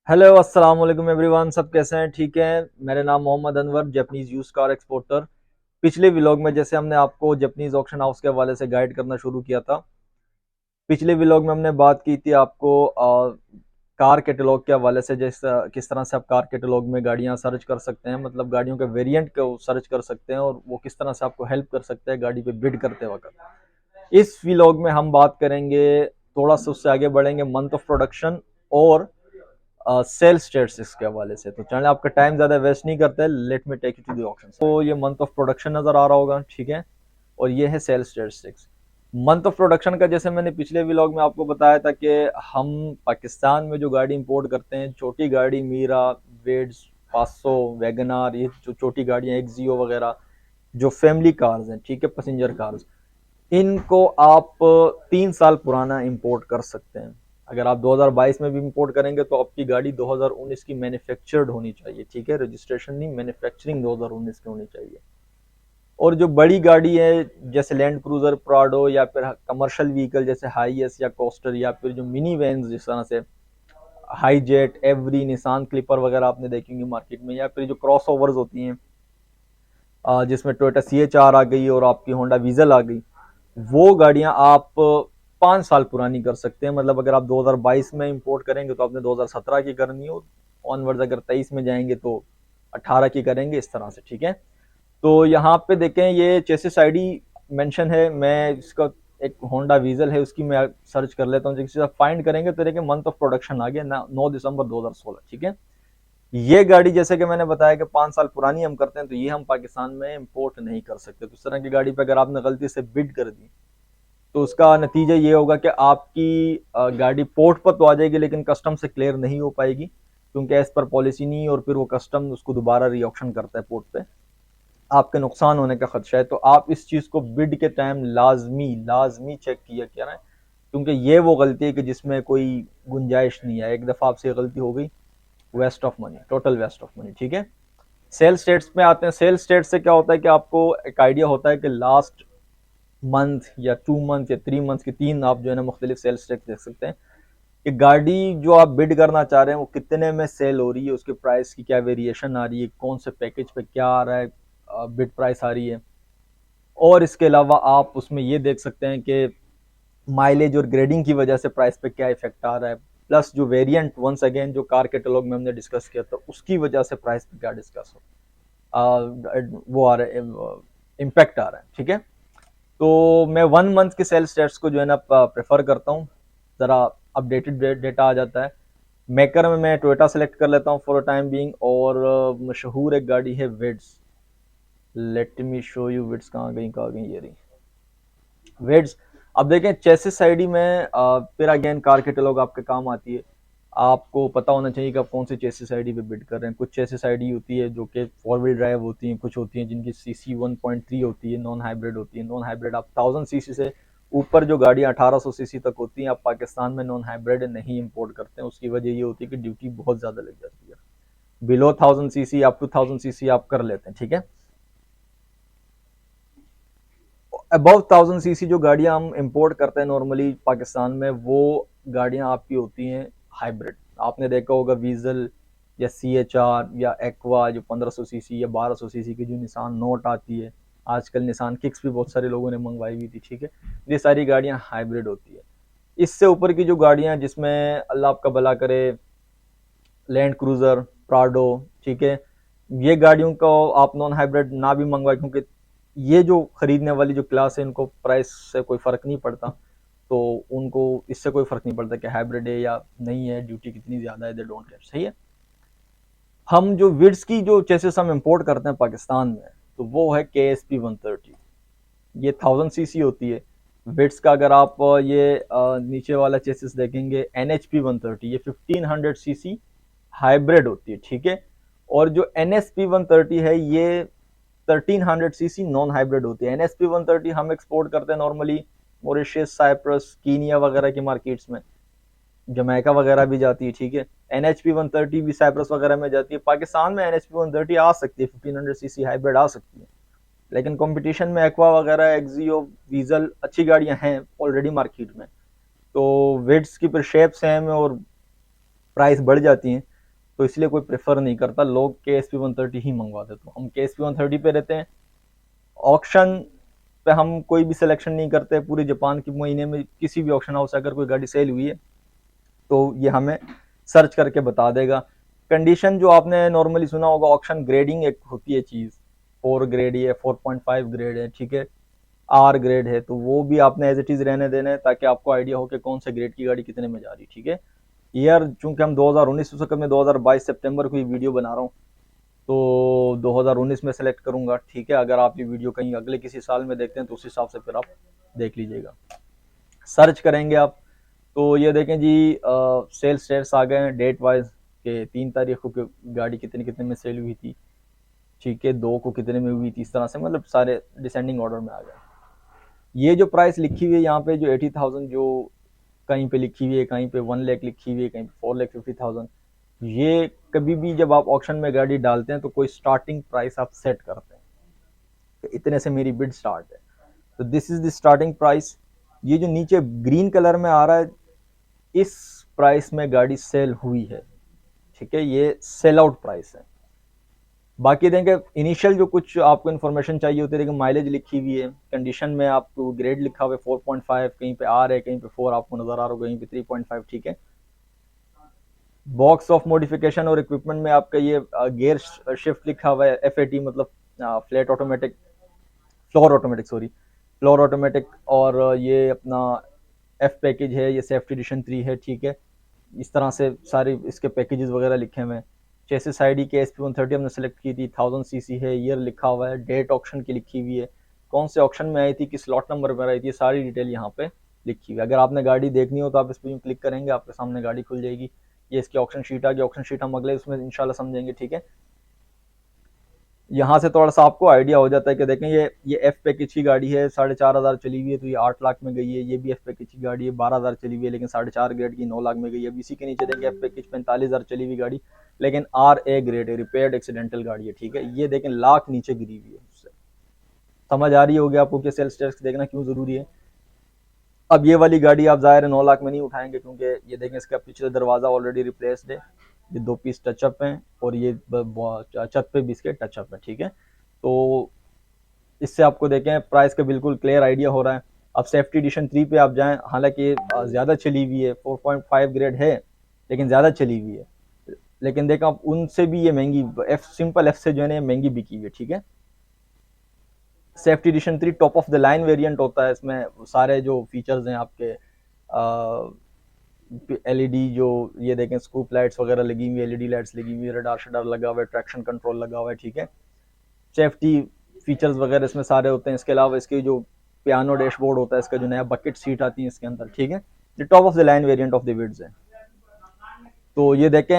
Hello अस्सलाम वालेकुम everyone. सब कैसे हैं? ठीक हैं। मेरा नाम Mohammad Anwar, Japanese use car exporter. पिछले व्लॉग में जैसे हमने आपको जापानीज ऑक्शन हाउस के हवाले से गाइड करना शुरू किया था, पिछले व्लॉग में हमने बात की थी आपको कार कैटलॉग के हवाले से, जैसा किस तरह से आप कार कैटलॉग में गाड़ियां सर्च कर सकते हैं, मतलब गाड़ियों के वेरिएंट को सर्च कर सकते हैं और वो किस तरह से आपको हेल्प कर सकते हैं गाड़ी पे बिड करते वक्त। इस व्लॉग में हम बात करेंगे, थोड़ा सा उससे आगे बढ़ेंगे मंथ ऑफ प्रोडक्शन और सेल स्टेट्स के हवाले से। तो चैनल आपका टाइम ज़्यादा वेस्ट नहीं करते, let me take you to the option. तो ये मंथ ऑफ प्रोडक्शन नज़र आ रहा होगा, ठीक है, और ये है sale states. Month of production का जैसे मैंने पिछले व्लॉग में आपको बताया था कि हम पाकिस्तान में जो गाड़ी इंपोर्ट करते हैं, छोटी गाड़ी मीरा, वेड्स, 500, वैगनार, ये जो छोटी गाड़ियाँ एक्जियो वगैरह, जो फैमिली कार्स हैं, ठीक है, पैसेंजर कार्स, इनको आप 3 साल पुराना इंपोर्ट कर सकते हैं। अगर आप 2022 में भी इंपोर्ट करेंगे तो आपकी गाड़ी 2019 की मैन्युफैक्चर्ड होनी चाहिए, ठीक है, रजिस्ट्रेशन नहीं, मैन्युफैक्चरिंग 2019 की होनी चाहिए। और जो बड़ी गाड़ी है जैसे लैंड क्रूजर, प्राडो, या फिर कमर्शियल व्हीकल जैसे हाईएस या कोस्टर, या फिर जो मिनी वैन जिस तरह से high jet, every, Nissan clipper वगैरह आपने देखेंगे मार्केट में, या फिर जो क्रॉस ओवर्स होती हैं जिसमें टोयोटा CHR आ गई और आपकी होंडा वीजल आ गई, वो गाड़ियां आप 5 साल पुरानी कर सकते हैं। मतलब अगर आप 2022 में इंपोर्ट करेंगे तो आपने 2017 की करनी हो, ऑनवर्ड्स अगर 23 में जाएंगे तो 18 की करेंगे, इस तरह से, ठीक है। तो यहाँ पे देखें, ये चेसिस आईडी मेंशन है। मैं इसका एक होंडा वीजल है, उसकी मैं सर्च कर लेता हूँ। जिससे आप फाइंड करेंगे तो देखिए मंथ ऑफ प्रोडक्शन आ गया, 9 दिसंबर 2016, ठीक है। ये गाड़ी जैसे कि मैंने बताया कि 5 साल पुरानी हम करते हैं, तो ये हम पाकिस्तान में इंपोर्ट नहीं कर सकते। तो इस तरह की गाड़ी पे अगर आपने गलती से बिड कर दी तो उसका नतीजा ये होगा कि आपकी गाड़ी पोर्ट पर तो आ जाएगी लेकिन कस्टम से क्लियर नहीं हो पाएगी, क्योंकि एज पर पॉलिसी नहीं, और फिर वो कस्टम उसको दोबारा रीऑक्शन करता है पोर्ट पे। आपके नुकसान होने का खदशा है। तो आप इस चीज़ को बिड के टाइम लाजमी लाजमी चेक किया क्या ना, क्योंकि ये वो गलती है कि जिसमें कोई गुंजाइश नहीं है। एक दफ़ा आपसे गलती हो गई, waste of money, total waste of money, ठीक है। सेल स्टेट्स में आते हैं। सेल स्टेट से क्या होता है कि आपको एक आइडिया होता है कि लास्ट मंथ या 2 मंथ या 3 मंथ की, तीन आप जो है ना मुख्तलिफ सेल स्टेट्स देख सकते हैं कि गाड़ी जो आप बिड करना चाह रहे हैं वो कितने में सेल हो रही है, उसके प्राइस की क्या वेरिएशन आ रही है, कौन से पैकेज पे क्या आ रहा है, बिड प्राइस आ रही है। और इसके अलावा आप उसमें ये देख सकते हैं कि माइलेज और ग्रेडिंग की वजह से प्राइस पे क्या इफेक्ट आ रहा है, प्लस जो वेरिएंट, वंस अगेन जो कार कैटलॉग में हमने डिस्कस किया था, उसकी वजह से प्राइस पे क्या डिस्कस हो वो आ रहा है, इम्पैक्ट आ रहा है, ठीक है। तो मैं 1 मंथ के सेल स्टेट्स को जो है ना प्रेफर करता हूँ, ज़रा अपडेटेड डेटा आ जाता है। मेकर में मैं टोयोटा सेलेक्ट कर लेता हूँ फॉर टाइम बीइंग, और मशहूर एक गाड़ी है विड्स। लेट मी शो यू विड्स, कहाँ गई ये रही वेट्स। अब देखें चेसिस आईडी में फिर अगेन कार कैटलॉग आपके काम आती है। आपको पता होना चाहिए कि आप कौन सी चेसिस आईडी पे बिड कर रहे हैं। कुछ चेसिस आईडी होती है जो कि 4 व्हील ड्राइव होती हैं, कुछ होती हैं जिनकी सीसी 1.3 होती है, नॉन हाइब्रिड होती है। नॉन हाइब्रिड आप 1000 सीसी से ऊपर जो गाड़ियाँ 1800 सीसी तक होती हैं, आप पाकिस्तान में नॉन हाइब्रिड नहीं इम्पोर्ट करते हैं। उसकी वजह ये होती है कि ड्यूटी बहुत ज़्यादा लग जाती है। Below 1000 cc, up to 1000 cc आप कर लेते हैं, ठीक है। अबव 1000 सीसी जो गाड़ियां हम इंपोर्ट करते हैं नॉर्मली पाकिस्तान में, वो गाड़ियां आपकी होती हैं हाइब्रिड। आपने देखा होगा वीजल या CHR या एक्वा, जो 1500 सीसी या 1200 सीसी की जो निसान नोट आती है, आजकल निसान किक्स भी बहुत सारे लोगों ने मंगवाई हुई थी, ठीक है। ये सारी गाड़ियां हाइब्रिड होती है। इससे ऊपर की जो गाड़ियां, जिसमें अल्लाह आपका भला करे, लैंड क्रूजर, प्राडो, ठीक है, ये गाड़ियों को आप नॉन हाइब्रिड ना भी मंगवाए, क्योंकि ये जो खरीदने वाली जो क्लास है इनको प्राइस से कोई फ़र्क नहीं पड़ता। तो उनको इससे कोई फ़र्क नहीं पड़ता कि हाइब्रिड है या नहीं है, ड्यूटी कितनी ज़्यादा है, दे डोंट केयर, सही है। हम जो विड्स की जो चेसिस हम इंपोर्ट करते हैं पाकिस्तान में, तो वो है KSP 130। ये 1000 सीसी होती है। विड्स का अगर आप ये नीचे वाला चेसिस देखेंगे, NHP 130, ये 1500 सीसी हाइब्रिड होती है, ठीक है। और जो NSP 130 है, ये 1300 सीसी नॉन हाइब्रिड होती है। NSP 130 हम एक्सपोर्ट करते हैं नॉर्मली मॉरिशस, साइप्रस, कीनिया वगैरह की मार्केट्स में, जमैका वगैरह भी जाती है, ठीक है। NHP 130 भी साइप्रस वगैरह में जाती है। पाकिस्तान में NHP 130 आ सकती है, 1500 सीसी हाइब्रिड आ सकती है, लेकिन कंपटीशन में एक्वा वगैरह, एक्जियो, वीजल अच्छी गाड़ियां हैं ऑलरेडी मार्केट में। तो वेट्स की फिर शेप सेम है और प्राइस बढ़ जाती हैं। तो इसलिए कोई प्रेफर नहीं करता, लोग KSP 130 ही मंगवाते। तो हम KSP 130 पे रहते हैं। ऑक्शन पे हम कोई भी सिलेक्शन नहीं करते, पूरे जापान के महीने में किसी भी ऑक्शन हाउस से अगर कोई गाड़ी सेल हुई है तो ये हमें सर्च करके बता देगा। कंडीशन जो आपने नॉर्मली सुना होगा, ऑक्शन ग्रेडिंग एक होती है चीज़, 4 ग्रेड है, 4.5 ग्रेड है, ठीक है, R ग्रेड है, तो वो भी आपने एज इट इज़ रहने देना है ताकि आपको आइडिया हो कि कौन से ग्रेड की गाड़ी कितने में जा रही है, ठीक है। ईयर चूंकि हम 2019 उस वक्त में 2022 सितंबर को ये वीडियो बना रहा हूँ, तो 2019 में सेलेक्ट करूंगा, ठीक है। अगर आप ये वीडियो कहीं अगले किसी साल में देखते हैं तो उस हिसाब से फिर आप देख लीजिएगा। सर्च करेंगे आप तो ये देखें जी, सेल स्टेट्स आ गए हैं डेट वाइज के 3 तारीख को गाड़ी कितने कितने में सेल हुई थी, ठीक है, 2 को कितने में हुई थी, इस तरह से मतलब सारे डिसेंडिंग ऑर्डर में आ गए। ये जो प्राइस लिखी हुई है यहाँ पे, जो 80,000 जो कहीं पे लिखी हुई है, कहीं पे 1 लाख लिखी हुई है, कहीं पे 4,50,000, ये कभी भी जब आप ऑक्शन में गाड़ी डालते हैं तो कोई स्टार्टिंग प्राइस आप सेट करते हैं कि इतने से मेरी बिड स्टार्ट है, तो this is the starting price. ये जो नीचे ग्रीन कलर में आ रहा है, इस प्राइस में गाड़ी सेल हुई है, ठीक है, ये सेल आउट प्राइस है। बाकी देंगे इनिशियल जो कुछ आपको इन्फॉर्मेशन चाहिए होती है, देखिए माइलेज लिखी हुई है, कंडीशन में आपको ग्रेड लिखा हुआ है 4.5, कहीं पे R है, कहीं पे 4 आपको नजर आ रहा होगा, कहीं पे 3.5, ठीक है। बॉक्स ऑफ मॉडिफिकेशन और इक्विपमेंट में आपका ये गियर शिफ्ट लिखा हुआ है, FAT मतलब flat automatic, floor automatic, sorry, floor automatic, और ये अपना F पैकेज है, ये सेफ्टी एडिशन 3 है, ठीक है। इस तरह से सारे इसके पैकेजेस वगैरह लिखे हुए हैं। चेसिस आईडी KSP 130 हमने सेलेक्ट की थी, 1000cc है, ईयर लिखा हुआ है, डेट ऑक्शन की लिखी हुई है, कौन से ऑक्शन में आई थी, किस लॉट नंबर पर आई थी, सारी डिटेल यहाँ पे लिखी हुई है। अगर आपने गाड़ी देखनी हो तो आप इस पर क्लिक करेंगे, आपके सामने गाड़ी खुल जाएगी। ये इसकी ऑक्शन शीट आ गई, ऑक्शन शीट हम अगले उसमें इंशाल्लाह समझेंगे, ठीक है। यहाँ से थोड़ा सा आपको आइडिया हो जाता है कि देखें ये F पैकेज की गाड़ी है, 4,500 चली हुई है, तो ये 8 लाख में गई है। ये भी F पैकेज की गाड़ी है, 12,000 चली हुई है, लेकिन 4.5 ग्रेड की 9 लाख में गई है। अब इसी के नीचे देखें F पैकेज 45,000 चली हुई गाड़ी, लेकिन RA ग्रेड है, रिपेयर्ड एक्सीडेंटल गाड़ी है, ठीक है। ये देखें लाख नीचे गिरी हुई है उससे। समझ आ रही होगी आपको कि सेल्स टैक्स देखना क्यों जरूरी है। अब ये वाली गाड़ी आप जाहिर है 9 लाख में नहीं उठाएंगे, क्योंकि ये देखें इसका पिछले दरवाजा ऑलरेडी रिप्लेस्ड है, ये 2 पीस टचअप हैं, और ये छत पे भी इसके टचअप है, ठीक है। तो इससे आपको देखें प्राइस का बिल्कुल क्लियर आइडिया हो रहा है। अब सेफ्टी एडिशन 3 पे आप जाएं, हालांकि ज़्यादा चली हुई है, 4.5 ग्रेड है, लेकिन ज़्यादा चली हुई है, लेकिन देखा आप उनसे भी ये महंगी, सिंपल F से जो है ना महंगी बिकी हुई है, ठीक है। Safety edition 3 top of the line variant होता है, इसमें सारे जो फीचर्स हैं आपके LED जो ये देखें स्कूप लाइट्स वगैरह लगी हुई, LED लाइट्स लगी हुई, रडार शडार लगा हुआ है, ट्रैक्शन कंट्रोल लगा हुआ है, ठीक है। सेफ्टी फीचर्स वगैरह इसमें सारे होते हैं। इसके अलावा इसकी जो पियानो डैशबोर्ड होता है, इसका जो नया बकेट सीट आती है इसके अंदर, ठीक है। ये top of the line variant of the विड्स है। तो ये देखें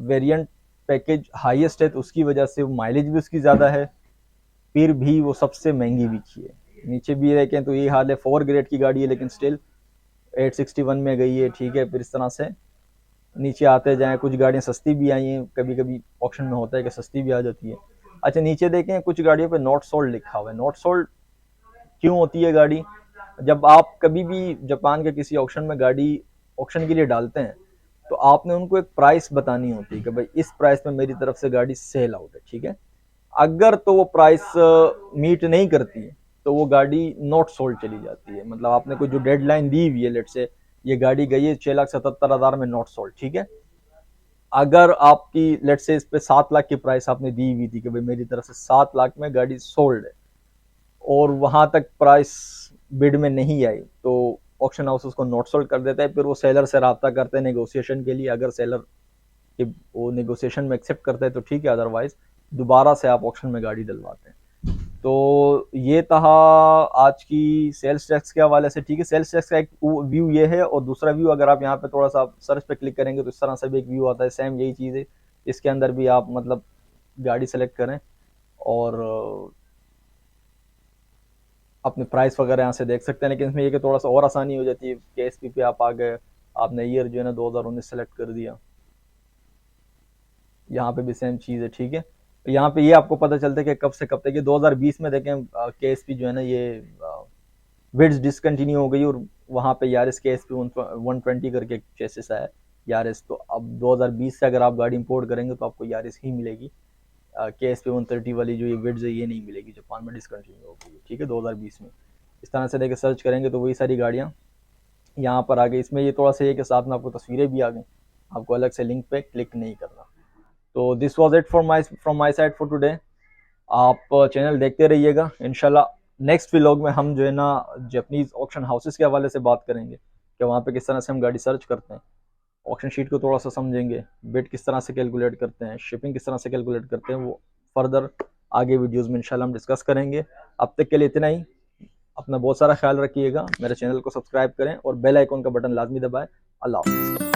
वेरिएंट पैकेज हाईएस्ट है, तो उसकी वजह से माइलेज भी उसकी ज़्यादा है, फिर भी वो सबसे महंगी बिकी है। नीचे भी देखें तो ये हाल है, 4 ग्रेड की गाड़ी है, लेकिन स्टिल 861 में गई है, ठीक है। फिर इस तरह से नीचे आते जाएं, कुछ गाड़ियाँ सस्ती भी आई हैं, कभी कभी ऑप्शन में होता है कि सस्ती भी आ जाती है। अच्छा, नीचे देखें कुछ गाड़ियों पे नॉट सोल्ड लिखा हुआ है। नॉट सोल्ड क्यों होती है गाड़ी? जब आप कभी भी जापान के किसी ऑक्शन में गाड़ी ऑक्शन के लिए डालते हैं, तो आपने उनको एक प्राइस बतानी होती है कि भाई इस प्राइस में मेरी तरफ से गाड़ी सेल आउट है, ठीक है। अगर तो वो प्राइस मीट नहीं करती है तो वो गाड़ी नॉट सोल्ड चली जाती है। मतलब आपने कोई जो डेडलाइन दी हुई है, लेट से ये गाड़ी गई है 6,77,000 में, नॉट सोल्ड, ठीक है। अगर आपकी लेट से इस पे 7 लाख की प्राइस आपने दी हुई थी कि भाई मेरी तरफ से 7 लाख में गाड़ी सोल्ड है, और वहां तक प्राइस बिड में नहीं आई, तो ऑक्शन हाउस उसको नॉट सोल्ड कर देता है। फिर वो सेलर से रब्ता करते हैं नेगोशिएशन के लिए। अगर सेलर कि वो नेगोशिएशन में एक्सेप्ट करता है तो ठीक है, अदरवाइज दोबारा से आप ऑक्शन में गाड़ी डलवाते हैं। तो ये था आज की सेल्स टैक्स के हवाले से, ठीक है। सेल्स टैक्स का एक व्यू ये है, और दूसरा व्यू अगर आप यहाँ पे थोड़ा सा सर्च पे क्लिक करेंगे तो इस तरह से भी एक व्यू आता है, सेम यही चीज़ है। इसके अंदर भी आप मतलब गाड़ी सेलेक्ट करें और अपने प्राइस वगैरह यहाँ से देख सकते हैं। लेकिन इसमें ये कि थोड़ा सा और आसानी हो जाती है, KSP पे आप आ गए, आपने ईयर जो है ना 2019 सेलेक्ट कर दिया, यहाँ पे भी सेम चीज़ है, ठीक है। यहाँ पे ये आपको पता चलता है कि कब से कब तक, ये 2020 में देखें KSP जो है ना ये विड्स डिसकंटिन्यू हो गई, और वहाँ पे यारिस KSP 120 करके चेसिस आया, यारिस। तो अब 2020 से अगर आप गाड़ी इंपोर्ट करेंगे तो आपको यारिस ही मिलेगी। KSP 130 वाली जो ये विड्स है ये नहीं मिलेगी, जापान में डिसकंटिन्यू हो गई, ठीक है, 2020 में। इस तरह से देखे सर्च करेंगे तो वही सारी गाड़ियाँ यहाँ पर आ गई। इसमें ये थोड़ा सा है कि साथ में आपको तस्वीरें भी आ गई, आपको अलग से लिंक पे क्लिक नहीं करना। तो this was it from my side for today. आप चैनल देखते रहिएगा। इंशाल्लाह नेक्स्ट व्लॉग में हम जो है ना जापानीज ऑक्शन हाउसेस के हवाले से बात करेंगे कि वहाँ पे किस तरह से हम गाड़ी सर्च करते हैं, ऑक्शन शीट को थोड़ा सा समझेंगे, बिड किस तरह से कैलकुलेट करते हैं, शिपिंग किस तरह से कैलकुलेट करते हैं, वो फर्दर आगे वीडियोस में इंशाल्लाह हम डिस्कस करेंगे। अब तक के लिए इतना ही। अपना बहुत सारा ख्याल रखिएगा, मेरे चैनल को सब्सक्राइब करें और बेल आइकॉन का बटन लाजमी दबाएं। अल्लाह हाफ़िज़।